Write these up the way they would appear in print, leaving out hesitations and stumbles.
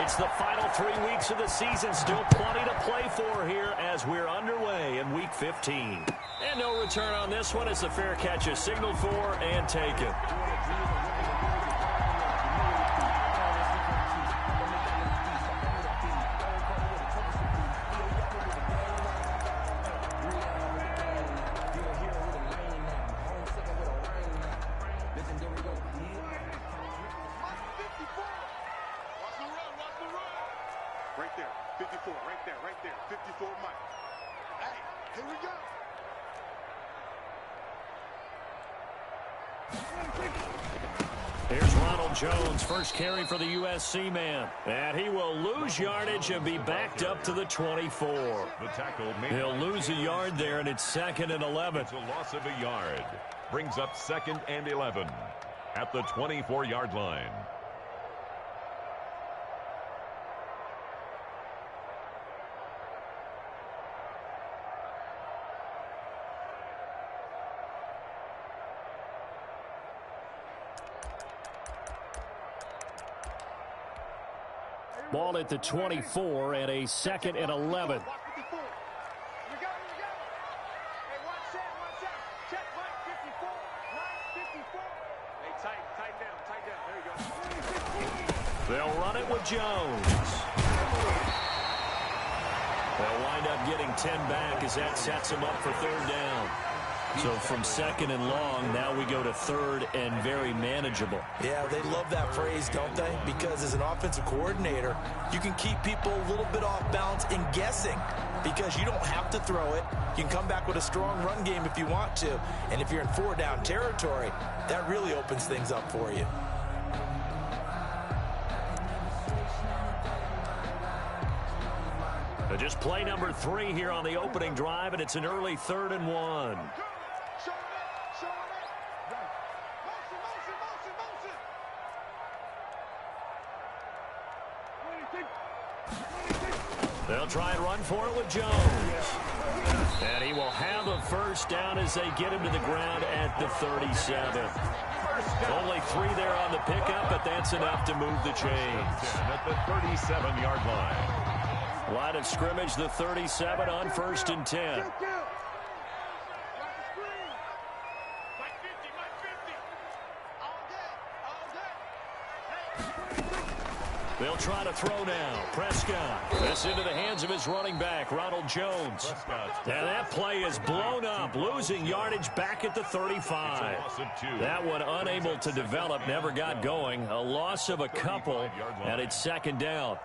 It's the final 3 weeks of the season. Still plenty to play for here as we're underway in Week 15. And no return on this one as the fair catch is signaled for and taken. Right there, 54, right there, 54 Mike. Hey, here we go. Here's Ronald Jones, first carry for the USC man. And he will lose yardage and be backed up to the 24. The tackle He'll lose a yard there, and it's 2nd and 11. It's a loss of a yard. Brings up 2nd and 11 at the 24-yard line. Ball at the 24 and a 2nd and 11. They'll run it with Jones. They'll wind up getting 10 back as that sets them up for 3rd down. So from 2nd and long, now we go to 3rd and very manageable. Yeah, they love that phrase, don't they? Because as an offensive coordinator, you can keep people a little bit off balance and guessing because you don't have to throw it. You can come back with a strong run game if you want to. And if you're in 4-down territory, that really opens things up for you. Just play number 3 here on the opening drive, and it's an early 3rd and 1. They'll try and run for it with Jones. And he will have a 1st down as they get him to the ground at the 37. Only 3 there on the pickup, but that's enough to move the chains. At the 37-yard line. Line of scrimmage, the 37 on 1st and 10. They'll try to throw now. Prescott. This into the hands of his running back, Ronald Jones. And that play is blown up, losing yardage back at the 35. That one unable to develop, never got going. A loss of a couple, and it's 2nd down.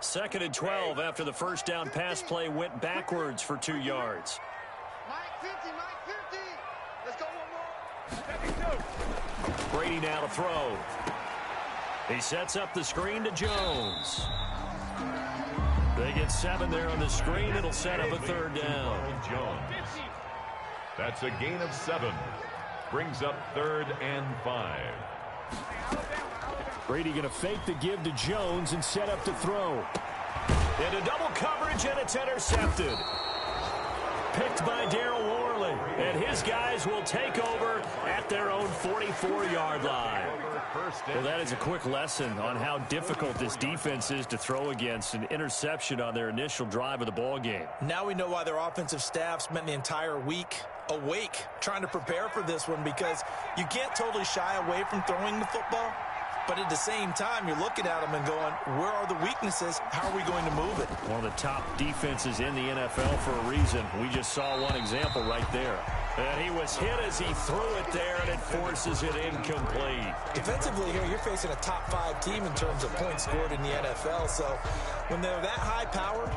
Second and 12 after the 1st down pass play went backwards for 2 yards. Mike 50. Let's go one more. Brady now to throw. He sets up the screen to Jones. They get 7 there on the screen. It'll set up a 3rd down. Jones. That's a gain of 7. Brings up 3rd and 5. Brady going to fake the give to Jones and set up to throw. Into double coverage, and it's intercepted. Picked by Darryl Worley. And his guys will take over at their own 44-yard line. Well, that is a quick lesson on how difficult this defense is to throw against. An interception on their initial drive of the ball game. Now we know why their offensive staff spent the entire week awake trying to prepare for this one, because you can't totally shy away from throwing the football. But at the same time, you're looking at them and going, where are the weaknesses? How are we going to move it? One of the top defenses in the NFL for a reason. We just saw one example right there. And he was hit as he threw it there, and it forces it incomplete. Defensively here, you're facing a top 5 team in terms of points scored in the NFL. So when they're that high powered,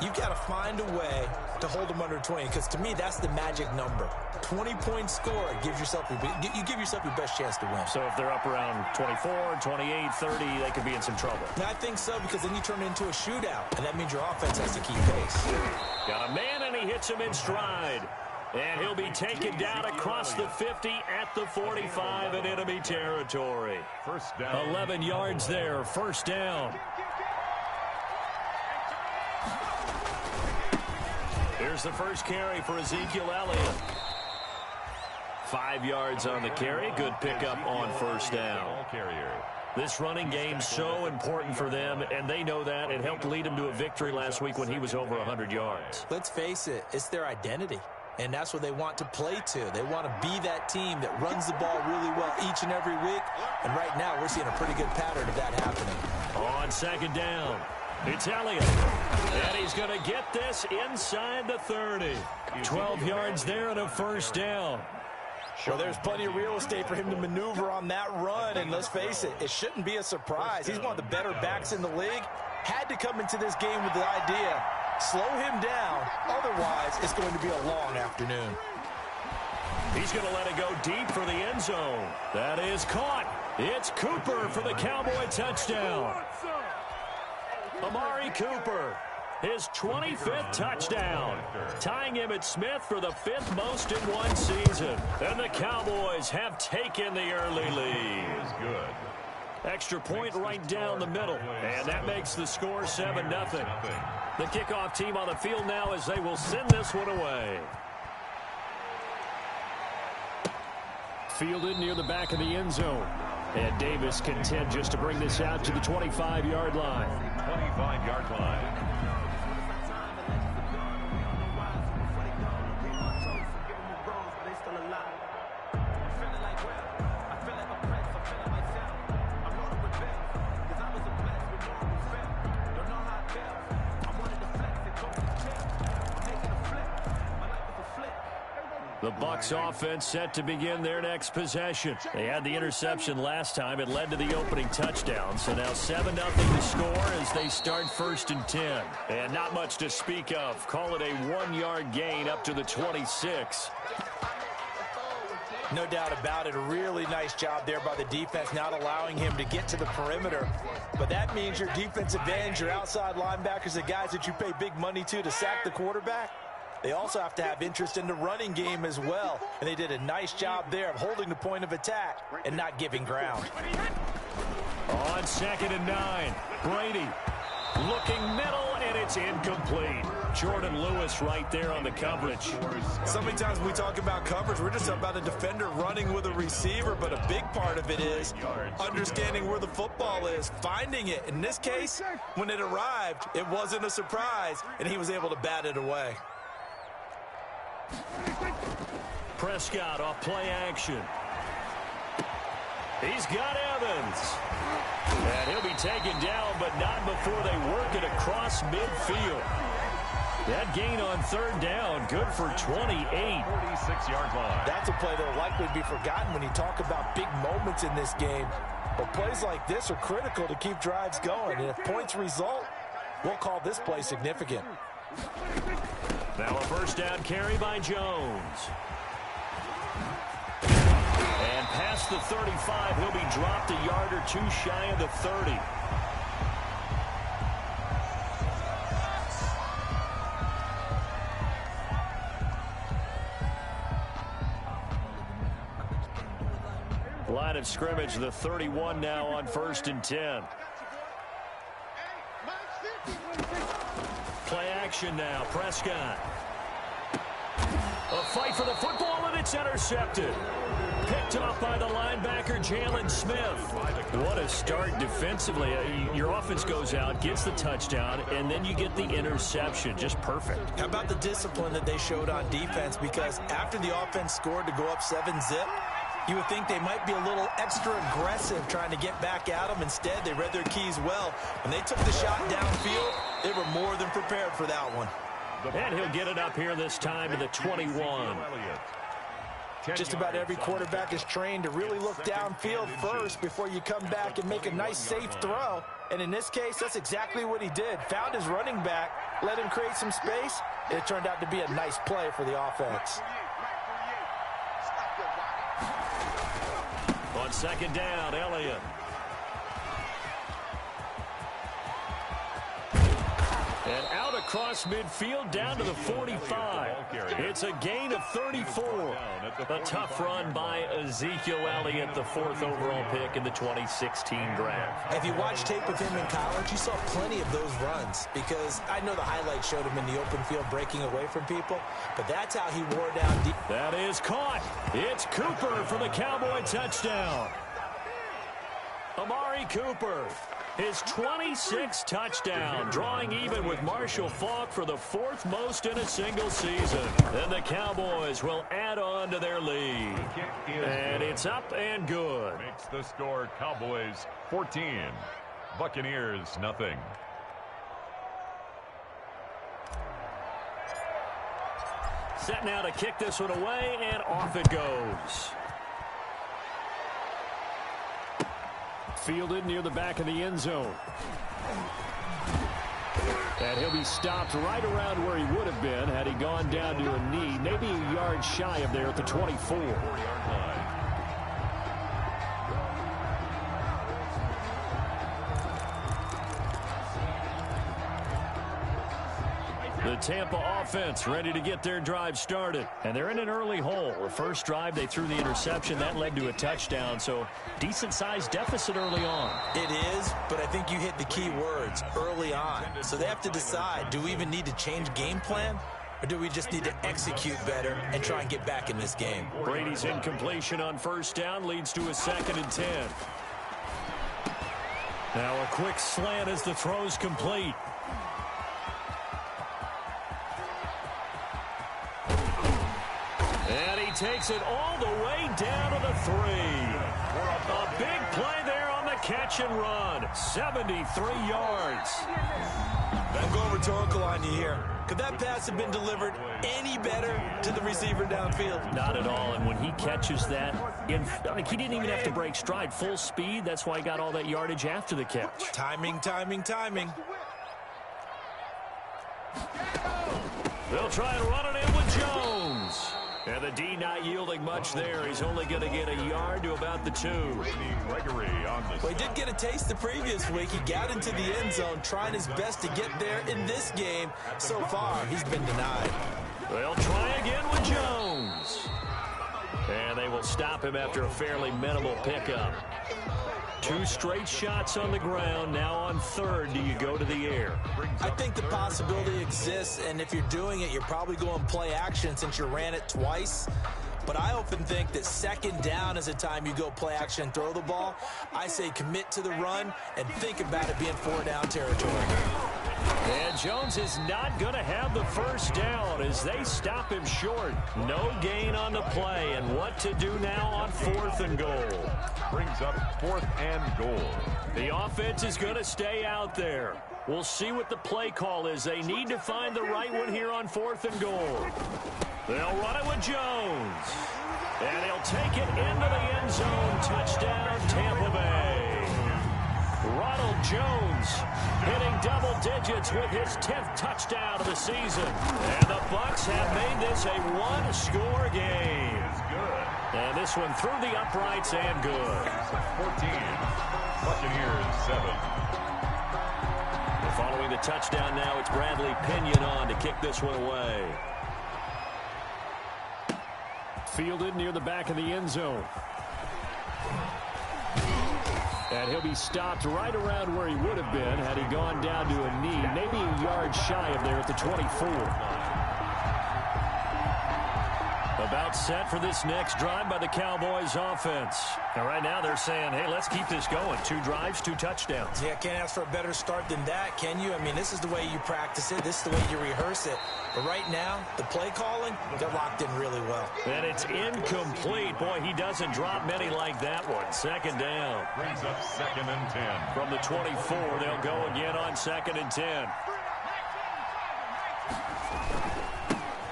you've got to find a way to hold them under 20. Because to me, that's the magic number. 20 points scored gives yourself you give yourself your best chance to win. So if they're up around 24, 28, 30, they could be in some trouble. I think so, because then you turn it into a shootout, and that means your offense has to keep pace. Got a man, and he hits him in stride. And he'll be taken down across the 50 at the 45 in enemy territory. 1st down. 11 yards there, 1st down. Here's the first carry for Ezekiel Elliott. 5 yards on the carry. Good pickup on first down. This running game's so important for them, and they know that. It helped lead them to a victory last week when he was over 100 yards. Let's face it, it's their identity, and that's what they want to play to. They want to be that team that runs the ball really well each and every week, and right now we're seeing a pretty good pattern of that happening. On second down, it's Elliott, and he's going to get this inside the 30. 12 yards there and a first down. Well, there's plenty of real estate for him to maneuver on that run, and let's face it, it shouldn't be a surprise. He's one of the better backs in the league. Had to come into this game with the idea, slow him down, otherwise it's going to be a long afternoon. He's going to let it go deep for the end zone. That is caught. It's Cooper for the Cowboy touchdown. Amari Cooper, his 25th touchdown, tying him at Smith for the 5th most in one season. And the Cowboys have taken the early lead. Good. Extra point right down the middle, and that makes the score 7-0. The kickoff team on the field now as they will send this one away. Fielded near the back of the end zone. And Davis content just to bring this out to the 25-yard line. 25-yard line. The Bucs offense set to begin their next possession. They had the interception last time. It led to the opening touchdown. So now 7-0 to score as they start 1st and 10. And not much to speak of. Call it a 1-yard gain up to the 26. No doubt about it. A really nice job there by the defense, not allowing him to get to the perimeter. But that means your defensive ends, your outside linebackers, the guys that you pay big money to sack the quarterback, they also have to have interest in the running game as well. And they did a nice job there of holding the point of attack and not giving ground. On 2nd and 9, Brady looking middle, and it's incomplete. Jordan Lewis right there on the coverage. So many times when we talk about coverage, we're just about a defender running with a receiver, but a big part of it is understanding where the football is, finding it. In this case, when it arrived, it wasn't a surprise, and he was able to bat it away. Prescott off play action. He's got Evans. And he'll be taken down, but not before they work it across midfield. That gain on 3rd down, good for 28. 46-yard line. That's a play that will likely be forgotten when you talk about big moments in this game. But plays like this are critical to keep drives going. And if points result, we'll call this play significant. Now a 1st down carry by Jones. And past the 35, he'll be dropped a yard or two shy of the 30. Line of scrimmage, the 31 now on 1st and 10. Play action now, Prescott. A fight for the football, and it's intercepted. Picked off by the linebacker, Jalen Smith. What a start defensively. Your offense goes out, gets the touchdown, and then you get the interception. Just perfect. How about the discipline that they showed on defense? Because after the offense scored to go up 7-zip, you would think they might be a little extra aggressive trying to get back at them. Instead, they read their keys well. When they took the shot downfield, they were more than prepared for that one. And he'll get it up here this time to the 21. Just about every quarterback is trained to really look downfield first before you come back and make a nice, safe throw. And in this case, that's exactly what he did. Found his running back, let him create some space, and it turned out to be a nice play for the offense. On 2nd down, Elliott. And out across midfield down to the 45. It's a gain of 34. A tough run by Ezekiel Elliott, the 4th overall pick in the 2016 draft. If you watch tape of him in college, you saw plenty of those runs, because I know the highlights showed him in the open field breaking away from people, but that's how he wore down deep. That is caught. It's Cooper for the Cowboy touchdown. Amari Cooper, his 26th touchdown, drawing even with Marshall Faulk for the 4th most in a single season. And the Cowboys will add on to their lead. And it's up and good. Makes the score Cowboys 14, Buccaneers nothing. Set now to kick this one away, and off it goes. Fielded near the back of the end zone. And he'll be stopped right around where he would have been had he gone down to a knee, maybe a yard shy of there at the 24. 4-yard line. The Tampa offense ready to get their drive started. And they're in an early hole. The first drive, they threw the interception. That led to a touchdown. So decent-sized deficit early on. It is, but I think you hit the key words, early on. So they have to decide, do we even need to change game plan? Or do we just need to execute better and try and get back in this game? Brady's incompletion on first down leads to a 2nd and 10. Now a quick slant as the throw's complete. And he takes it all the way down to the 3. A big play there on the catch and run. 73 yards. I'm going rhetorical on you here. Could that pass have been delivered any better to the receiver downfield? Not at all. And when he catches that, he didn't even have to break stride. Full speed. That's why he got all that yardage after the catch. Timing, timing, timing. They'll try and run it in with Jones. And the D not yielding much there. He's only going to get a yard to about the 2. Gregory on the Well, he did get a taste the previous week. He got into the end zone, trying his best to get there in this game. So far, he's been denied. They'll try again with Jones. And they will stop him after a fairly minimal pickup. 2 straight shots on the ground. Now on 3rd, do you go to the air? I think the possibility exists, and if you're doing it, you're probably going play action since you ran it twice. But I often think that 2nd down is a time you go play action and throw the ball. I say commit to the run and think about it being 4-down territory. And Jones is not going to have the first down as they stop him short. No gain on the play, and what to do now on 4th and goal. brings up 4th and goal. The offense is going to stay out there. We'll see what the play call is. They need to find the right one here on 4th and goal. They'll run it with Jones. And he'll take it into the end zone. Touchdown, Tampa Bay. Ronald Jones hitting double digits with his 10th touchdown of the season. And the Bucs have made this a one-score game. And this one through the uprights and good. 14, Buccaneers 7. Following the touchdown now, it's Bradley Pinion on to kick this one away. Fielded near the back of the end zone. And he'll be stopped right around where he would have been had he gone down to a knee, maybe a yard shy of there at the 24. About set for this next drive by the Cowboys offense. And right now they're saying, hey, let's keep this going. 2 drives, 2 touchdowns. Yeah, can't ask for a better start than that, can you? I mean, this is the way you practice it. This is the way you rehearse it. But right now, the play calling, they're locked in really well. And it's incomplete. Boy, he doesn't drop many like that one. 2nd down. Brings up 2nd and 10. From the 24, they'll go again on 2nd and 10.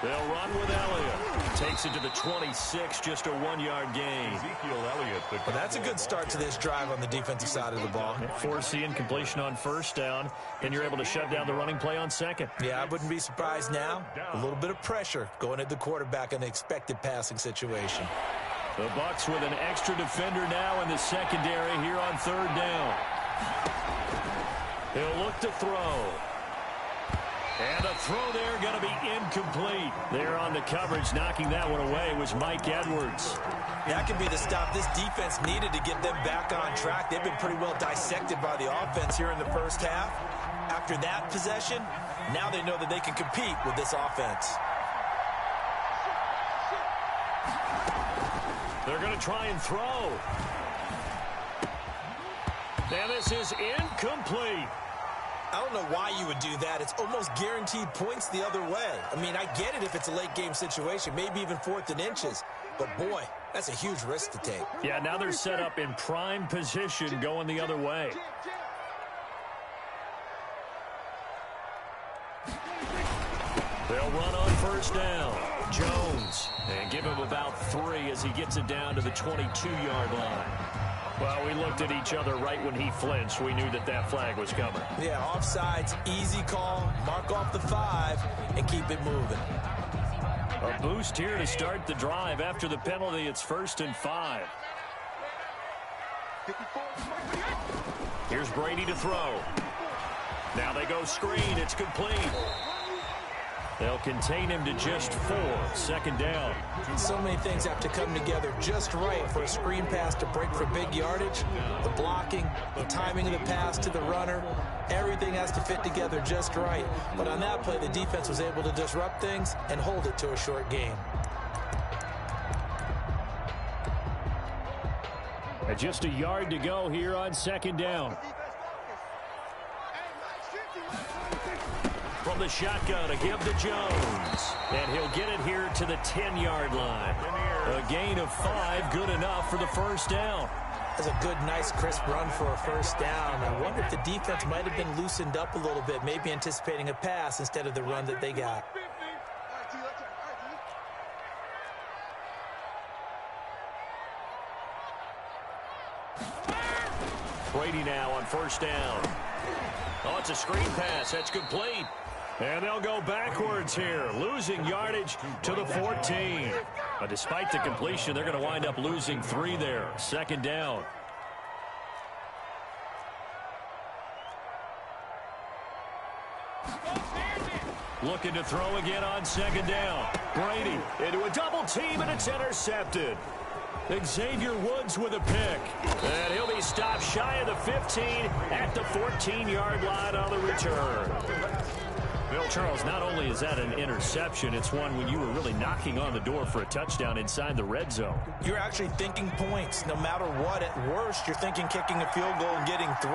They'll run with Elliott. Takes it to the 26, just a 1-yard gain. Ezekiel Elliott. Well, that's a good start to this drive on the defensive side of the ball. Force the incompletion on 1st down, and you're able to shut down the running play on 2nd. Yeah, I wouldn't be surprised now. A little bit of pressure going at the quarterback in the expected passing situation. The Bucs with an extra defender now in the secondary here on 3rd down. He'll look to throw. And the throw there going to be incomplete. There on the coverage, knocking that one away was Mike Edwards. That could be the stop this defense needed to get them back on track. They've been pretty well dissected by the offense here in the first half. After that possession, now they know that they can compete with this offense. They're going to try and throw. And this is incomplete. I don't know why you would do that. It's almost guaranteed points the other way. I mean, I get it if it's a late game situation, maybe even 4th and inches. But, boy, that's a huge risk to take. Yeah, now they're set up in prime position going the other way. They'll run on first down. Jones, and give him about 3 as he gets it down to the 22-yard line. Well, we looked at each other right when he flinched. We knew that that flag was coming. Yeah, offsides, easy call, mark off the 5, and keep it moving. A boost here to start the drive. After the penalty, it's 1st and 5. Here's Brady to throw. Now they go screen. It's complete. They'll contain him to just 4. 2nd down. So many things have to come together just right for a screen pass to break for big yardage. The blocking, the timing of the pass to the runner, everything has to fit together just right. But on that play, the defense was able to disrupt things and hold it to a short game. And just a yard to go here on 2nd down. From the shotgun, a give to Jones. And he'll get it here to the 10-yard line. A gain of 5, good enough for the 1st down. That's a good, nice, crisp run for a 1st down. I wonder if the defense might have been loosened up a little bit, maybe anticipating a pass instead of the run that they got. Brady now on 1st down. Oh, it's a screen pass. That's complete. And they'll go backwards here, losing yardage to the 14. But despite the completion, they're going to wind up losing 3 there. 2nd down. Looking to throw again on 2nd down. Brady into a double team, and it's intercepted. Xavier Woods with a pick. And he'll be stopped shy of the 15 at the 14-yard line on the return. Bill Charles, not only is that an interception, it's one when you were really knocking on the door for a touchdown inside the red zone. You're actually thinking points. No matter what, at worst, you're thinking kicking a field goal and getting 3.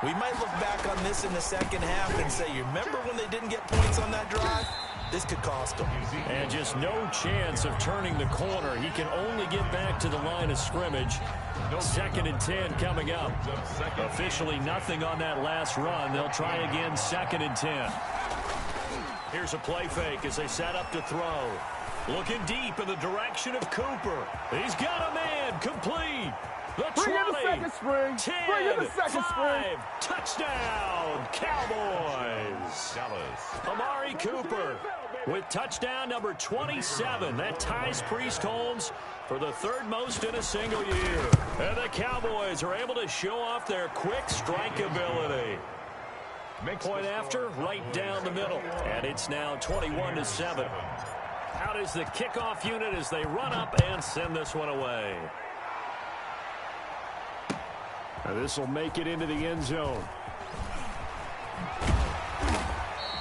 We might look back on this in the 2nd half and say, you remember when they didn't get points on that drive? This could cost them. And just no chance of turning the corner. He can only get back to the line of scrimmage. 2nd and 10 coming up. Officially nothing on that last run. They'll try again 2nd and 10. Here's a play fake as they set up to throw. Looking deep in the direction of Cooper. He's got a man. Complete. The 20. Bring in the second spring. 10. Bring in the second 5. spring. Touchdown, Cowboys. Amari Cooper with touchdown number 27. That ties Priest Holmes for the 3rd most in a single year. And the Cowboys are able to show off their quick strike ability. Point after, right down the middle. And it's now 21-7. Out is the kickoff unit as they run up and send this one away. Now this will make it into the end zone.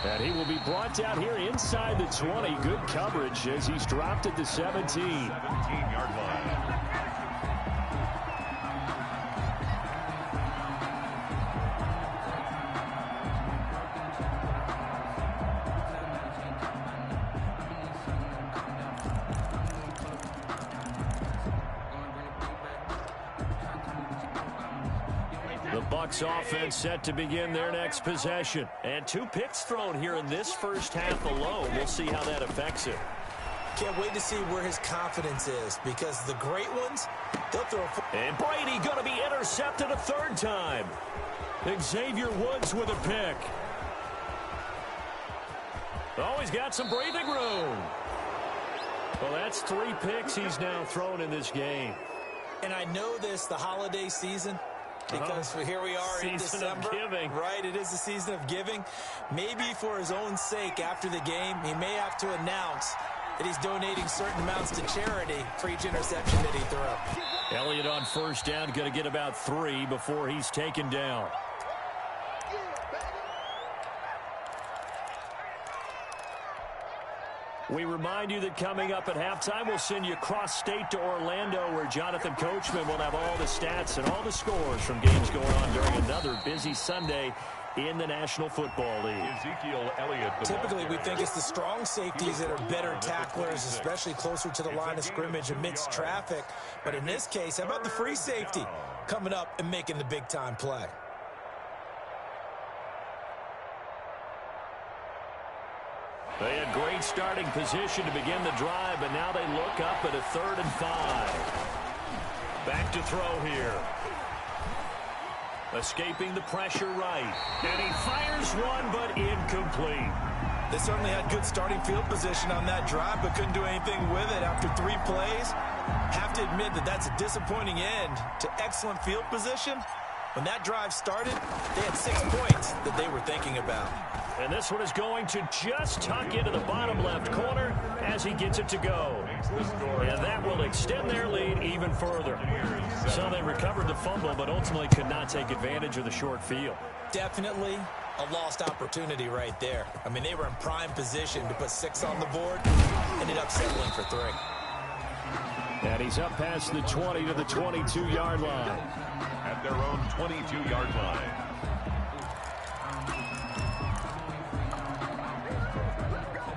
And he will be brought down here inside the 20. Good coverage as he's dropped at the 17. 17-yard line. Bucs offense set to begin their next possession. And 2 picks thrown here in this first half alone. We'll see how that affects it. Can't wait to see where his confidence is, because the great ones, they'll throw. And Brady going to be intercepted a 3rd time. Xavier Woods with a pick. Oh, he's got some breathing room. Well, that's 3 picks he's now thrown in this game. And I know this, the holiday season, because here we are in December. Right, it is the season of giving. Maybe for his own sake after the game, he may have to announce that he's donating certain amounts to charity for each interception that he threw. Elliott on first down, going to get about 3 before he's taken down. We remind you that coming up at halftime, we'll send you cross-state to Orlando, where Jonathan Coachman will have all the stats and all the scores from games going on during another busy Sunday in the National Football League. Ezekiel Elliott. Typically, we think it's the strong safeties that are better tacklers, especially closer to the line of scrimmage amidst traffic. But in this case, how about the free safety coming up and making the big-time play? They had great starting position to begin the drive, but now they look up at a 3rd and 5. Back to throw here. Escaping the pressure right. And he fires one, but incomplete. They certainly had good starting field position on that drive, but couldn't do anything with it after 3 plays. Have to admit that that's a disappointing end to excellent field position. When that drive started, they had 6 points that they were thinking about. And this one is going to just tuck into the bottom left corner as he gets it to go. And that will extend their lead even further. So they recovered the fumble, but ultimately could not take advantage of the short field. Definitely a lost opportunity right there. I mean, they were in prime position to put 6 on the board. Ended up settling for 3. And he's up past the 20 to the 22-yard line. At their own 22-yard line.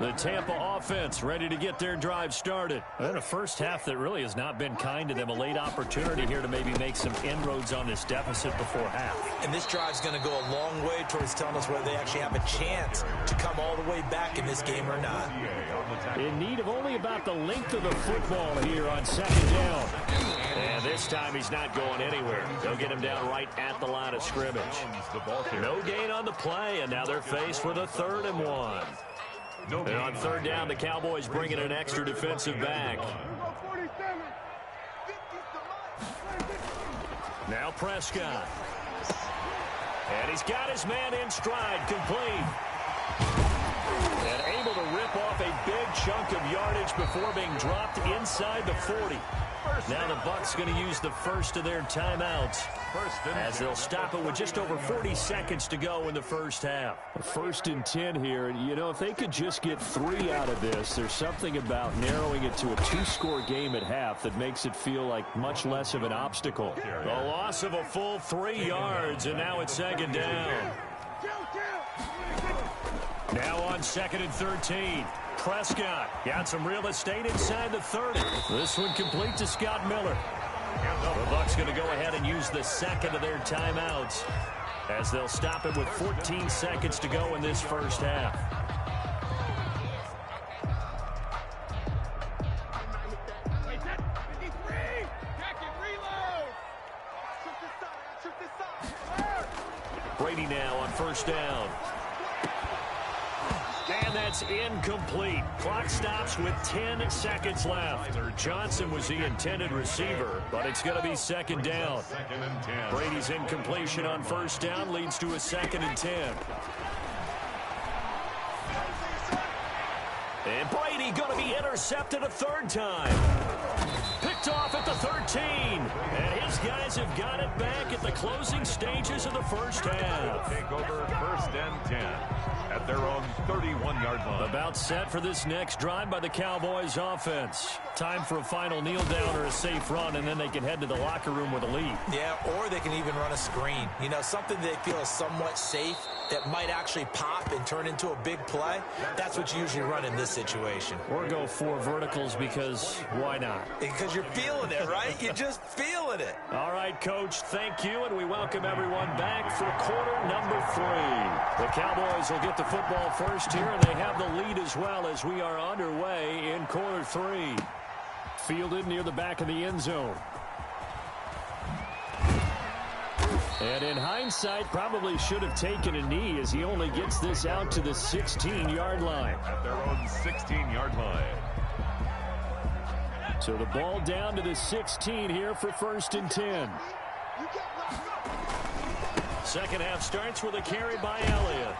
The Tampa offense ready to get their drive started. And a first half that really has not been kind to them. A late opportunity here to maybe make some inroads on this deficit before half. And this drive's going to go a long way towards telling us whether they actually have a chance to come all the way back in this game or not. In need of only about the length of the football here on 2nd down. And this time he's not going anywhere. They'll get him down right at the line of scrimmage. No gain on the play, and now they're faced with a 3rd and 1. And on 3rd down, the Cowboys bring in an extra defensive back. Now Prescott. And he's got his man in stride, complete. And able to rip off a big chunk of yardage before being dropped inside the 40. Now the Bucs going to use the first of their timeouts as they'll stop it with just over 40 seconds to go in the first half. 1st and 10 here. You know, if they could just get 3 out of this, there's something about narrowing it to a 2-score game at half that makes it feel like much less of an obstacle. The loss of a full 3 yards, and now it's 2nd down. Now on 2nd and 13. Prescott got some real estate inside the 30. This one complete to Scott Miller. The Bucs going to go ahead and use the 2nd of their timeouts as they'll stop it with 14 seconds to go in this first half. Brady now on 1st down. And that's incomplete. Clock stops with 10 seconds left. Johnson was the intended receiver, but it's going to be 2nd down. Brady's incompletion on 1st down leads to a 2nd and 10. And Brady going to be intercepted a 3rd time. Picked off at the 13. And his guys have got it back at the closing stages of the first half. Take over 1st and 10 at their own 31-yard line. About set for this next drive by the Cowboys offense. Time for a final kneel down or a safe run, and then they can head to the locker room with a lead. Yeah, or they can even run a screen. You know, something they feel is somewhat safe that might actually pop and turn into a big play. That's what you usually run in this situation. Or go 4 verticals because why not? Because you're feeling it, right? You're just feeling it. All right, Coach, thank you, and we welcome everyone back for quarter number 3. The Cowboys will get the football first here, and they have the lead as well as we are underway in quarter 3. Fielded near the back of the end zone. And in hindsight, probably should have taken a knee as he only gets this out to the 16-yard line. At their own 16-yard line. So the ball down to the 16 here for 1st and 10. Second half starts with a carry by Elliott.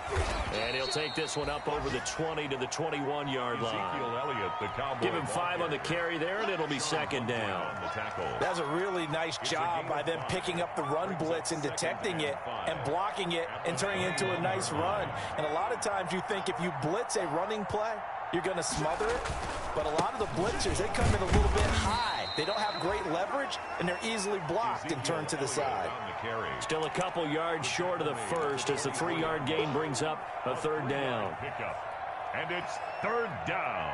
And he'll take this one up over the 20 to the 21-yard line. Elliott, the Cowboy. Give him 5 on the carry there, and it'll be second down. That's a really nice job by them picking up the run blitz and detecting it and blocking it and turning it into a nice run. And a lot of times you think if you blitz a running play, you're going to smother it. But a lot of the blitzers, they come in a little bit high. They don't have great leverage, and they're easily blocked and turned to the side. Still a couple yards short of the first as the 3-yard gain brings up a third down. And it's third down.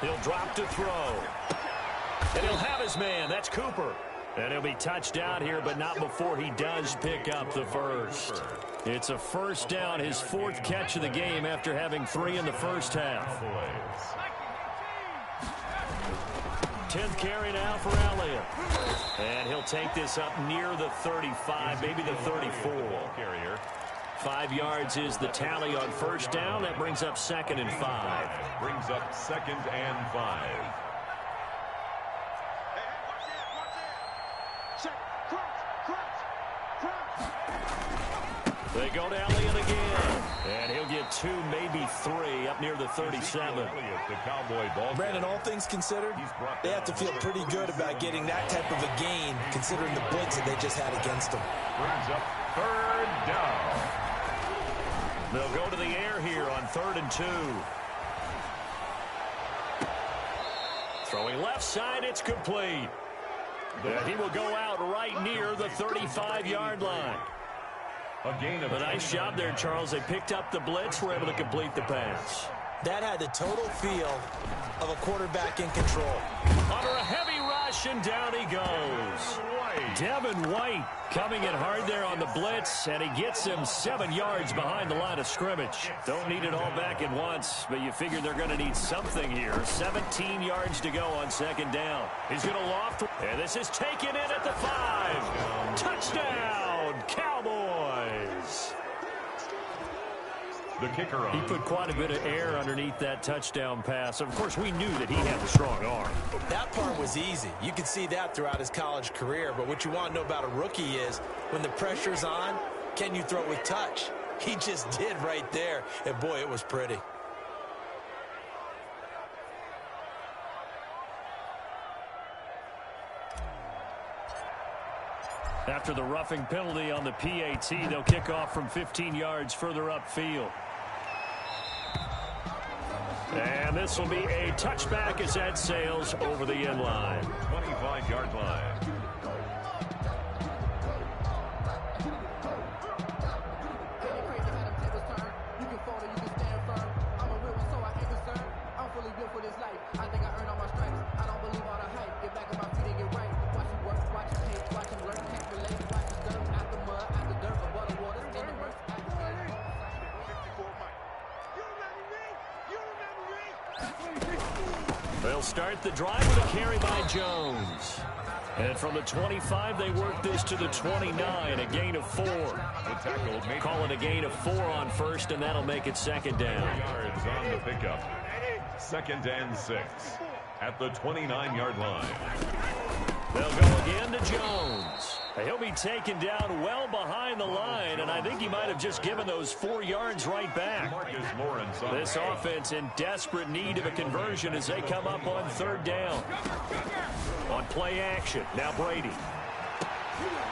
He'll drop to throw. And he'll have his man. That's Cooper. And he'll be touched down here, but not before he does pick up the first. It's a first down, his 4th catch of the game after having 3 in the first half. 10th carry now for Elliott. And he'll take this up near the 35, maybe the 34. 5 yards is the tally on first down. That brings up 2nd and 5. Brings up 2nd and 5. They go to Elliott again. And he'll get 2, maybe 3 up near the 37. Brandon, all things considered, they have to feel pretty good about getting that type of a gain considering the blitz that they just had against them. Brings up 3rd down. They'll go to the air here on 3rd and 2. Throwing left side, it's complete. And he will go out right near the 35-yard line. A gain of a nice job there, Charles. They picked up the blitz, were able to complete the pass. That had the total feel of a quarterback in control. Under a heavy rush, and down he goes. Devin White coming in hard there on the blitz, and he gets him 7 yards behind the line of scrimmage. Don't need it all back at once, but you figure they're going to need something here. 17 yards to go on 2nd down. He's going to loft, and this is taken in at the 5. Touchdown, Cowboys. The kicker on. He put quite a bit of air underneath that touchdown pass. Of course, we knew that he had the strong arm. That part was easy. You could see that throughout his college career. But what you want to know about a rookie is when the pressure's on, can you throw it with touch? He just did right there. And, boy, it was pretty. After the roughing penalty on the PAT, they'll kick off from 15 yards further upfield. And this will be a touchback as that sails over the end line. 25-yard line. They'll start the drive with a carry by Jones. And from the 25, they work this to the 29, a gain of 4. Call it a gain of 4 on first, and that'll make it 2nd down. Yards on the pickup. 2nd and 6 at the 29-yard line. They'll go again to Jones. He'll be taken down well behind the line, and I think he might have just given those 4 yards right back. This offense in desperate need of a conversion as they come up on 3rd down. On play action, now Brady.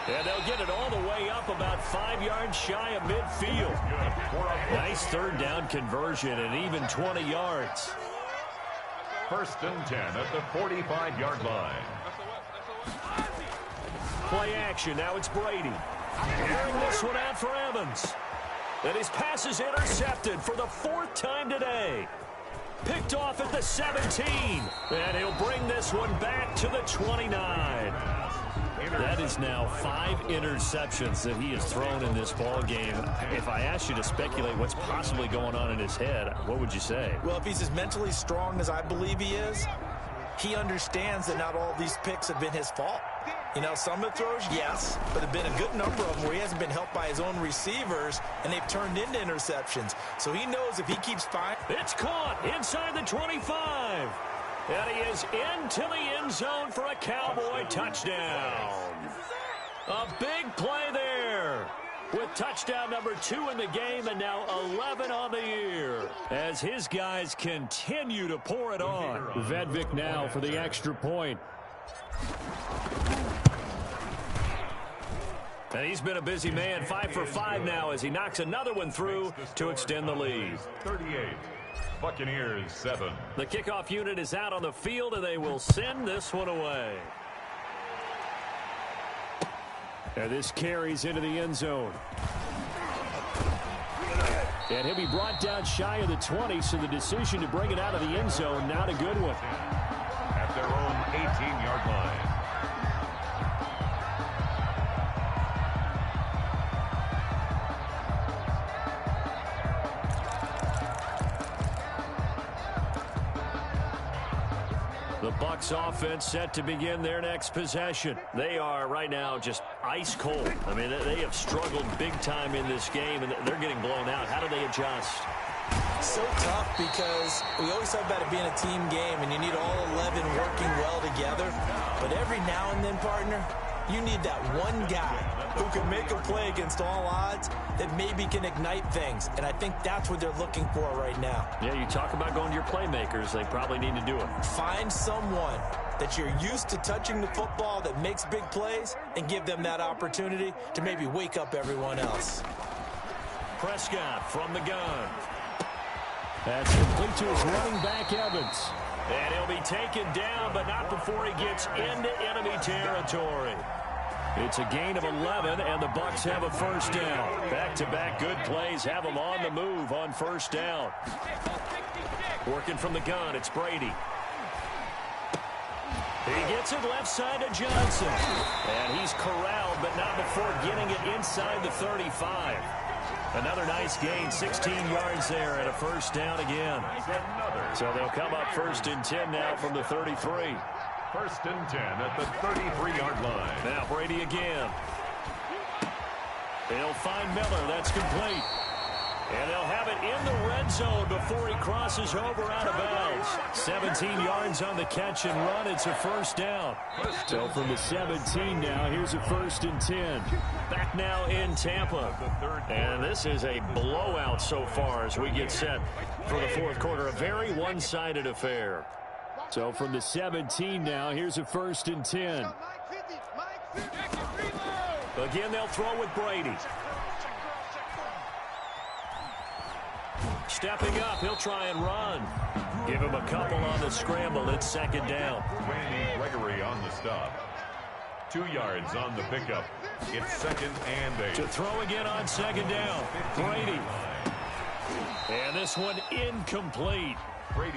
And they'll get it all the way up about 5 yards shy of midfield. Nice 3rd down conversion and even 20 yards. 1st and 10 at the 45-yard line. Play action, now it's Brady. Airing this one out for Evans. And his pass is intercepted for the 4th time today. Picked off at the 17. And he'll bring this one back to the 29. That is now 5 interceptions that he has thrown in this ball game. If I asked you to speculate what's possibly going on in his head, what would you say? Well, if he's as mentally strong as I believe he is, he understands that not all these picks have been his fault. You know, some of the throws, yes, but there have been a good number of them where he hasn't been helped by his own receivers, and they've turned into interceptions. So he knows if he keeps firing. It's caught inside the 25. And he is into the end zone for a Cowboy touchdown. A big play there, with touchdown number 2 in the game and now 11 on the year, as his guys continue to pour it on. Vedvik now for the extra point. And he's been a busy man, 5 for 5 now as he knocks another one through to extend the lead. 38, Buccaneers 7. The kickoff unit is out on the field, and they will send this one away. And this carries into the end zone. And he'll be brought down shy of the 20, so the decision to bring it out of the end zone, not a good one. At their own 18-yard line. The Bucs offense set to begin their next possession. They are right now just ice cold. I mean, they have struggled big time in this game, and they're getting blown out. How do they adjust? So tough because we always talk about it being a team game, and you need all 11 working well together. But every now and then, partner, you need that one guy who can make a play against all odds that maybe can ignite things. And I think that's what they're looking for right now. Yeah, you talk about going to your playmakers. They probably need to do it. Find someone that you're used to touching the football that makes big plays and give them that opportunity to maybe wake up everyone else. Prescott from the gun. That's complete to his running back, Evans. And he'll be taken down, but not before he gets into enemy territory. It's a gain of 11, and the Bucs have a first down. Back-to-back good plays have them on the move on first down. Working from the gun, it's Brady. He gets it left side to Johnson. And he's corralled, but not before getting it inside the 35. Another nice gain, 16 yards there, and a first down again. So they'll come up 1st and 10 now from the 33. 1st and 10 at the 33-yard line. Now Brady again. They'll find Miller. That's complete. And they'll have it in the red zone before he crosses over out of bounds. 17 yards on the catch and run. It's a first down. So from the 17 now, here's a 1st and 10. Back now in Tampa. And this is a blowout so far as we get set for the fourth quarter. A very one-sided affair. So from the 17 now, here's a 1st and 10. Again, they'll throw with Brady. Stepping up, he'll try and run. Give him a couple on the scramble. It's 2nd down. Randy Gregory on the stop. 2 yards on the pickup. It's 2nd and 8. To throw again on 2nd down. Brady. And this one incomplete.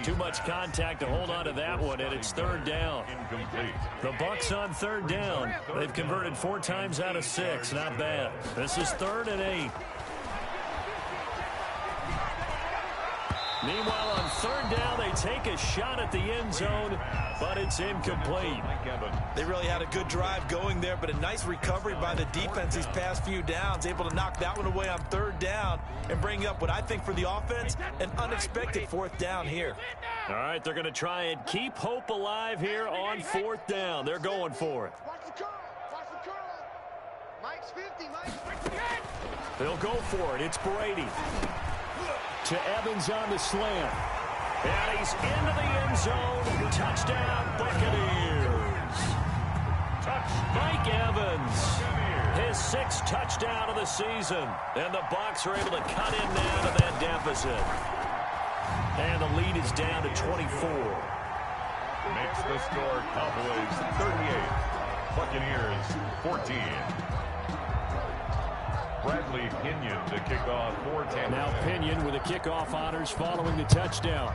Too much contact to hold on to that one, and it's 3rd down. Incomplete. The Bucs on 3rd down. They've converted 4 times out of 6. Not bad. This is 3rd and 8. Meanwhile, on 3rd down, they take a shot at the end zone, but it's incomplete. They really had a good drive going there, but a nice recovery by the defense these past few downs, able to knock that one away on 3rd down and bring up what I think for the offense, an unexpected 4th down here. All right, they're going to try and keep hope alive here on 4th down. They're going for it. They'll go for it. It's Brady. To Evans on the slant. And he's into the end zone. Touchdown, Buccaneers. Mike Evans. His 6th touchdown of the season. And the Bucs are able to cut in now to that deficit. And the lead is down to 24. Makes the score Cowboys 38. Buccaneers 14. Bradley Pinion to kick off for Tampa. Now Pinion with the kickoff honors following the touchdown.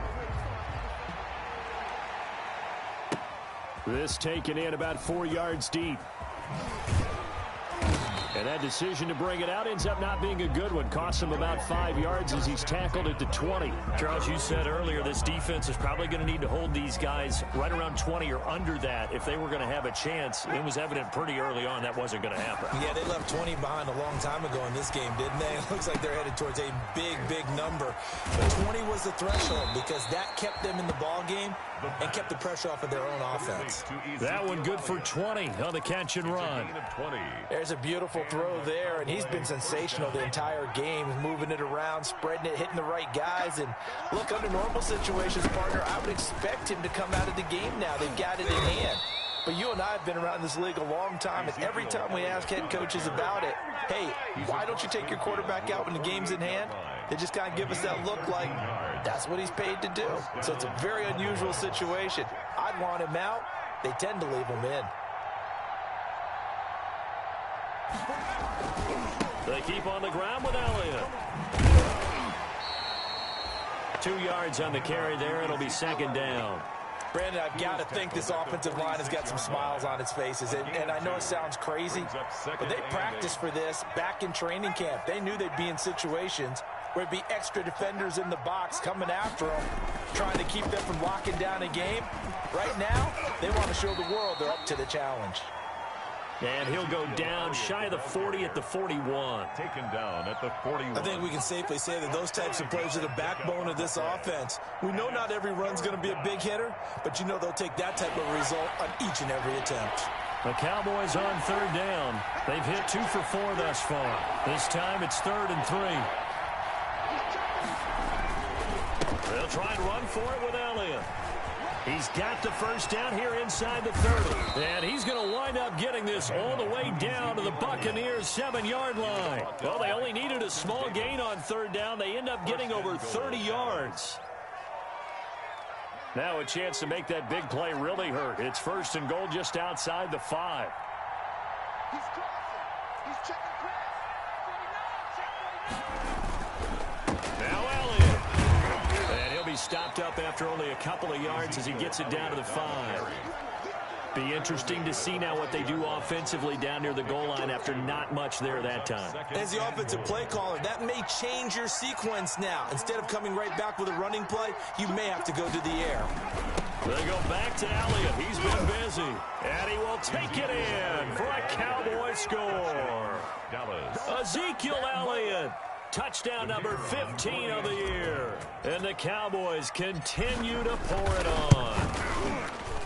This taken in about 4 yards deep. And that decision to bring it out ends up not being a good one. Costs him about 5 yards as he's tackled at the 20. Charles, you said earlier this defense is probably going to need to hold these guys right around 20 or under that if they were going to have a chance. It was evident pretty early on that wasn't going to happen. Yeah, they left 20 behind a long time ago in this game, didn't they? It looks like they're headed towards a big, big number. But 20 was the threshold because that kept them in the ball game and kept the pressure off of their own offense. That one good for 20 on the catch and run. There's a beautiful throw there, and he's been sensational the entire game, moving it around, spreading it, hitting the right guys. And look, under normal situations, partner, I would expect him to come out of the game now. They've got it in hand. But you and I have been around this league a long time, and every time we ask head coaches about it, hey, why don't you take your quarterback out when the game's in hand? They just kind of give us that look like that's what he's paid to do. So it's a very unusual situation. I'd want him out. They tend to leave him in. They keep on the ground with Elliott. 2 yards on the carry there. It'll be second down. Brandon, I've got to think this offensive line has got some smiles on its faces. And I know it sounds crazy, but they practiced for this back in training camp. They knew they'd be in situations where it'd be extra defenders in the box coming after them, trying to keep them from locking down a game. Right now, they want to show the world they're up to the challenge. And he'll go down shy of the 40 at the 41. Taken down at the 41. I think we can safely say that those types of plays are the backbone of this offense. We know not every run's going to be a big hitter, but you know they'll take that type of result on each and every attempt. The Cowboys on third down. They've hit 2 for 4 thus far. This time it's 3rd and 3. They'll try and run for it with Elliott. He's got the first down here inside the 30. And he's going to wind up getting this all the way down to the Buccaneers' 7-yard line. Well, they only needed a small gain on third down. They end up getting over 30 yards. Now a chance to make that big play really hurt. It's 1st and goal just outside the 5. He's crossing. He's checking grass. Now Elliott. And he'll be stopped up after only a couple of yards as he gets it down to the 5. Be interesting to see now what they do offensively down near the goal line after not much there that time. As the offensive play caller, that may change your sequence now. Instead of coming right back with a running play, you may have to go to the air. They go back to Elliott. He's been busy. And he will take it in for a Cowboy score. Ezekiel Elliott. Touchdown number 15 of the year. And the Cowboys continue to pour it on.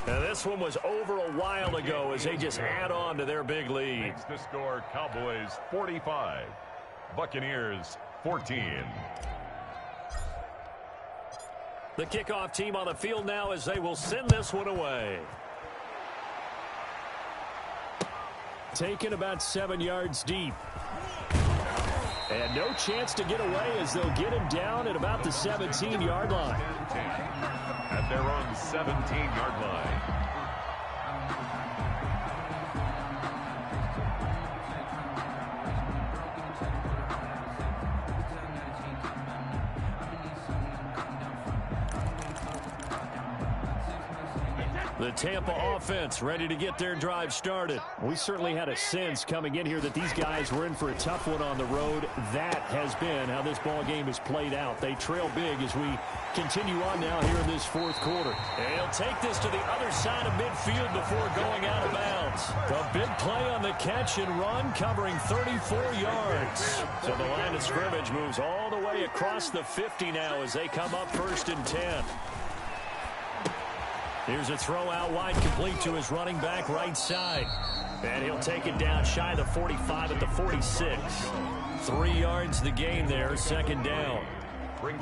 And this one was over a while ago as they just add on to their big lead. Makes the score Cowboys 45, Buccaneers 14. The kickoff team on the field now as they will send this one away. Taken about 7 yards deep. And no chance to get away as they'll get him down at about the 17-yard line. At their own 17-yard line. The Tampa offense ready to get their drive started. We certainly had a sense coming in here that these guys were in for a tough one on the road. That has been how this ball game has played out. They trail big as we continue on now here in this 4th quarter. And he'll take this to the other side of midfield before going out of bounds. The big play on the catch and run covering 34 yards. So the line of scrimmage moves all the way across the 50 now as they come up 1st and 10. Here's a throw out wide, complete to his running back right side. And he'll take it down shy of the 45 at the 46. 3 yards the gain there, 2nd down.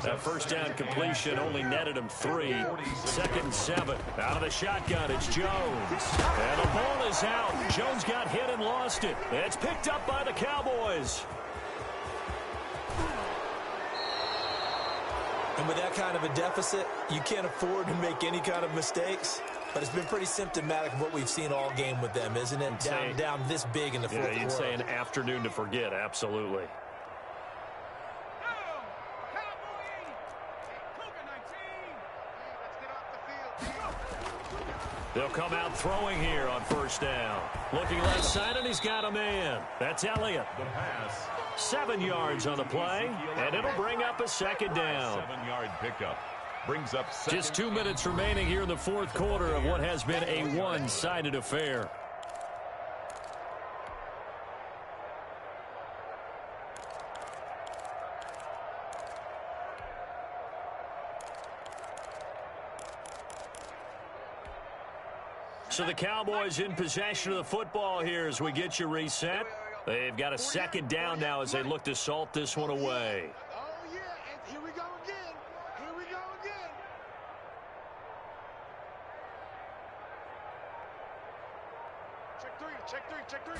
That first down completion only netted him 3. 2nd and 7. Out of the shotgun, it's Jones. And the ball is out. Jones got hit and lost it. It's picked up by the Cowboys. And with that kind of a deficit, you can't afford to make any kind of mistakes. But it's been pretty symptomatic of what we've seen all game with them, isn't it? Down this big in the 4th quarter. You'd say an afternoon to forget, absolutely. They'll come out throwing here on first down. Looking left side, and he's got a man. That's Elliott. The pass. 7 yards on the play, and it'll bring up a second down. 7-yard pickup. Brings up second. Just 2 minutes remaining here in the fourth quarter of what has been a one-sided affair. So the Cowboys in possession of the football here as we get you reset. They've got a second down now as they look to salt this one away. Oh, yeah, and here we go again. Here we go again. Check three.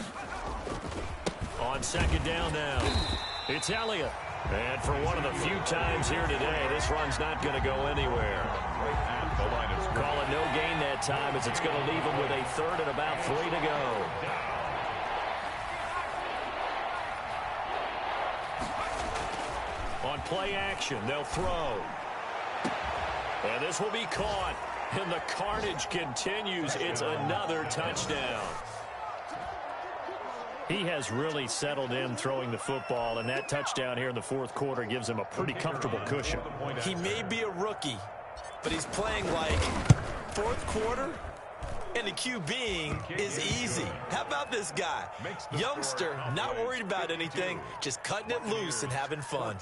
On second down now, it's Elliott. And for one of the few times here today, this run's not going to go anywhere. Call it no gain that time as it's going to leave them with a third and about 3 to go. On play action, they'll throw. And this will be caught. And the carnage continues. It's another touchdown. He has really settled in throwing the football, and that touchdown here in the fourth quarter gives him a pretty comfortable cushion. He may be a rookie, but he's playing like fourth quarter, and the QBing is easy. How about this guy? Youngster, not worried about anything, just cutting it loose and having fun.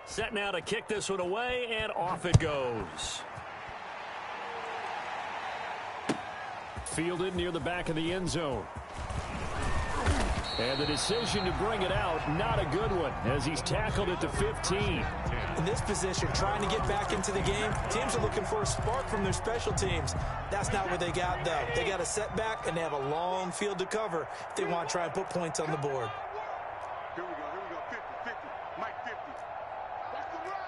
Set now to kick this one away, and off it goes. Fielded near the back of the end zone. And the decision to bring it out, not a good one, as he's tackled at the 15. In this position, trying to get back into the game, teams are looking for a spark from their special teams. That's not what they got, though. They got a setback, and they have a long field to cover if they want to try and put points on the board. Here we go. 50. Mike 50. Watch the run.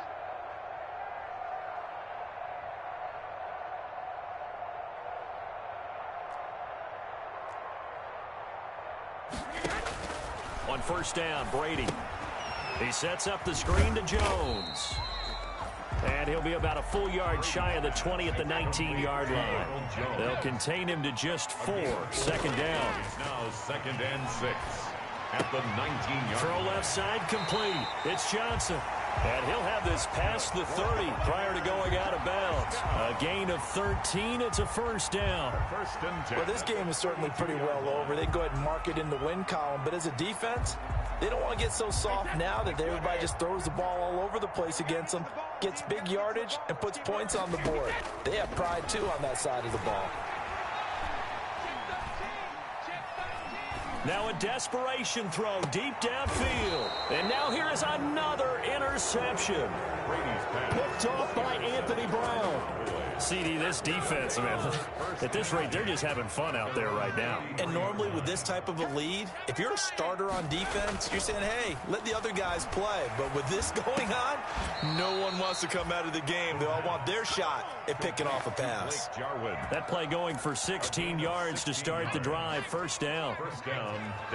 On first down, Brady. He sets up the screen to Jones. And he'll be about a full yard shy of the 20 at the 19-yard line. They'll contain him to just 4. Second down. Now 2nd and 6 at the 19-yard. Throw left side complete. It's Johnson. And he'll have this past the 30 prior to going out of bounds. A gain of 13. It's a first down. First and 10. Well, this game is certainly pretty well over. They go ahead and mark it in the win column. But as a defense, they don't want to get so soft now that everybody just throws the ball all over the place against them, gets big yardage, and puts points on the board. They have pride, too, on that side of the ball. Now a desperation throw deep downfield. And now here is another interception. Picked off by Anthony Brown. CD, this defense, man, at this rate, they're just having fun out there right now. And normally with this type of a lead, if you're a starter on defense, you're saying, hey, let the other guys play. But with this going on, no one wants to come out of the game. They all want their shot at picking off a pass. That play going for 16 yards to start the drive. First down.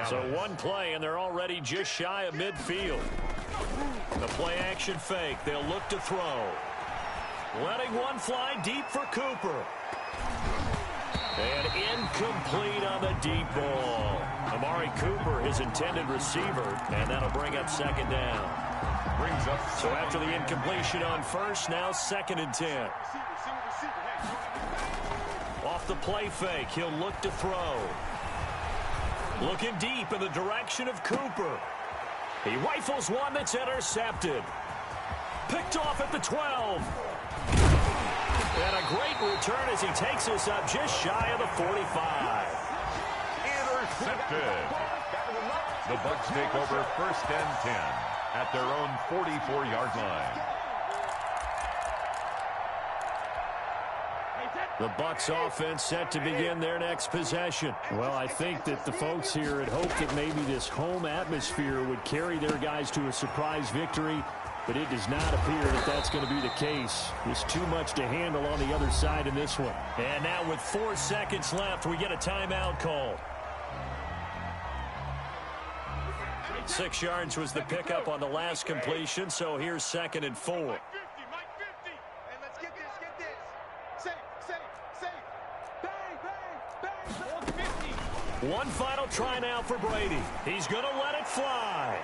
So one play, and they're already just shy of midfield. The play action fake. They'll look to throw. Letting one fly deep for Cooper. And incomplete on the deep ball. Amari Cooper, his intended receiver, and that'll bring up second down. So after the incompletion on first, now 2nd and 10. Off the play fake, he'll look to throw. Looking deep in the direction of Cooper. He rifles one that's intercepted. Picked off at the 12. And a great return as he takes us up just shy of the 45. Intercepted. The Bucs take over 1st and 10 at their own 44-yard line. The Bucs offense set to begin their next possession. Well, I think that the folks here had hoped that maybe this home atmosphere would carry their guys to a surprise victory, but it does not appear that that's going to be the case. There's too much to handle on the other side in this one. And now with 4 seconds left, we get a timeout call. 6 yards was the pickup on the last completion, so here's 2nd and 4. One final try now for Brady. He's going to let it fly.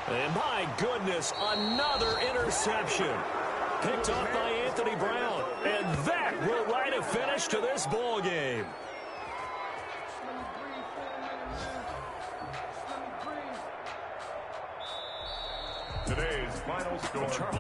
And my goodness, another interception. Picked off by Anthony Brown. And that will write a finish to this ball game. Today's final score.